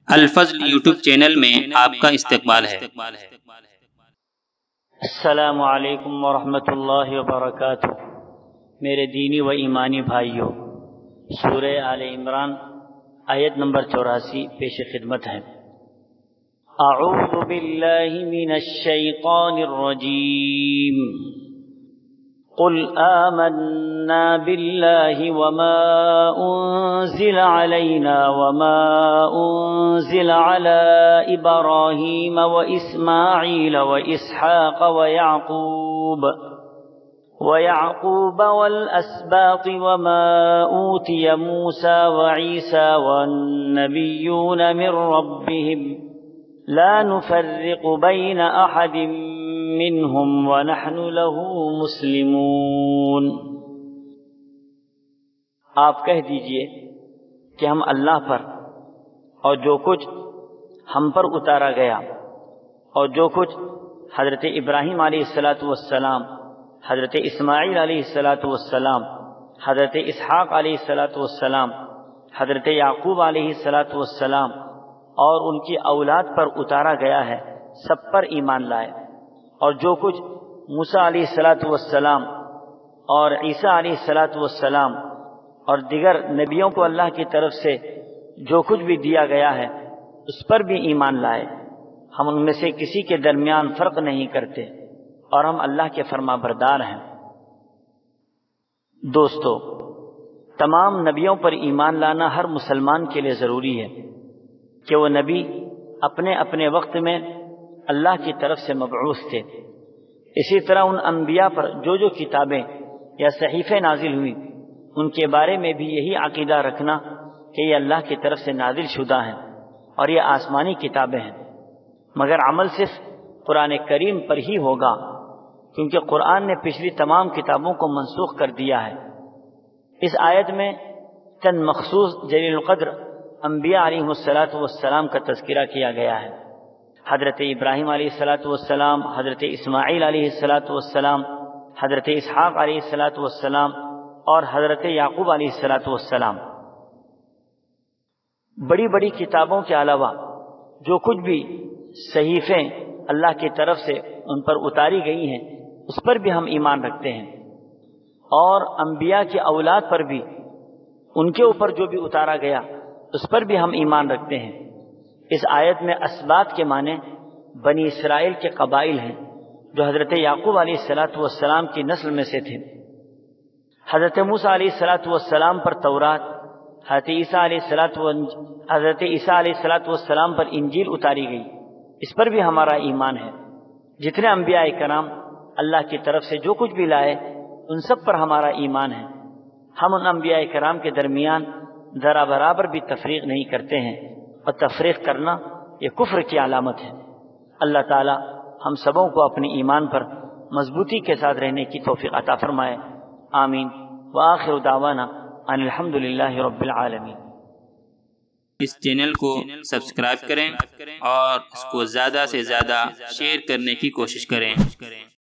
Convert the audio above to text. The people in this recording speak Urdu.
الفضل یوٹیوب چینل میں آپ کا استقبال ہے۔ السلام علیکم ورحمۃ اللہ وبرکاتہ۔ میرے دینی و ایمانی بھائیوں، سورہ آل عمران آیت نمبر 84 پیش خدمت ہے۔ اعوذ باللہ من الشیطان الرجیم، قل آمنا بالله وما أنزل علينا وما أنزل على إبراهيم وإسماعيل وإسحاق ويعقوب والأسباط وما أوتي موسى وعيسى والنبيون من ربهم لا نفرق بين أحد منهم ونحن له مسلمون۔ آپ کہہ دیجئے کہ ہم اللہ پر اور جو کچھ ہم پر اتارا گیا اور جو کچھ حضرت ابراہیم علیہ الصلاۃ والسلام، حضرت اسماعیل علیہ الصلاۃ والسلام، حضرت اسحاق علیہ الصلاۃ والسلام، حضرت یعقوب علیہ الصلاۃ والسلام اور ان کی اولاد پر اتارا گیا ہے، سب پر ایمان لائے، اور جو کچھ موسیٰ علیہ الصلاۃ والسلام اور عیسیٰ علیہ الصلاۃ والسلام اور دیگر نبیوں کو اللہ کی طرف سے جو کچھ بھی دیا گیا ہے اس پر بھی ایمان لائے۔ ہم ان میں سے کسی کے درمیان فرق نہیں کرتے اور ہم اللہ کے فرما بردار ہیں۔ دوستو، تمام نبیوں پر ایمان لانا ہر مسلمان کے لیے ضروری ہے کہ وہ نبی اپنے اپنے وقت میں اللہ کی طرف سے مبعوث تھے۔ اسی طرح ان انبیاء پر جو کتابیں یا صحیفے نازل ہوئی ان کے بارے میں بھی یہی عقیدہ رکھنا کہ یہ اللہ کی طرف سے نازل شدہ ہیں اور یہ آسمانی کتابیں ہیں، مگر عمل صرف قرآن کریم پر ہی ہوگا، کیونکہ قرآن نے پچھلی تمام کتابوں کو منسوخ کر دیا ہے۔ اس آیت میں چند مخصوص جلیل القدر انبیاء علیہ الصلاۃ والسلام کا تذکرہ کیا گیا ہے۔ حضرت ابراہیم علیہ الصلاۃ والسلام، حضرت اسماعیل علیہ الصلاۃ والسلام، حضرت اسحاق علیہ الصلاۃ والسلام اور حضرت یعقوب علیہ الصلاۃ والسلام۔ بڑی بڑی کتابوں کے علاوہ جو کچھ بھی صحیفیں اللہ کی طرف سے ان پر اتاری گئی ہیں اس پر بھی ہم ایمان رکھتے ہیں، اور انبیاء کی اولاد پر بھی ان کے اوپر جو بھی اتارا گیا اس پر بھی ہم ایمان رکھتے ہیں۔ اس آیت میں اسباط کے معنی بنی اسرائیل کے قبائل ہیں جو حضرت یعقوب علیہ الصلاۃ والسلام کی نسل میں سے تھے۔ حضرت موسیٰ علیہ الصلاۃ والسلام پر تورات، حضرت عیسیٰ علیہ الصلاۃ والسلام پر انجیل اتاری گئی، اس پر بھی ہمارا ایمان ہے۔ جتنے انبیاء کرام اللہ کی طرف سے جو کچھ بھی لائے ان سب پر ہمارا ایمان ہے۔ ہم ان انبیاء کرام کے درمیان ذرا برابر بھی تفریق نہیں کرتے ہیں، اور تفریق کرنا یہ کفر کی علامت ہے۔ اللہ تعالی ہم سبوں کو اپنے ایمان پر مضبوطی کے ساتھ رہنے کی توفیق عطا فرمائے، آمین۔ وآخر دعوانا ان الحمد للہ رب العالمین۔ اس چینل کو سبسکرائب کریں اور اس کو زیادہ سے زیادہ شیئر کرنے کی کوشش کریں۔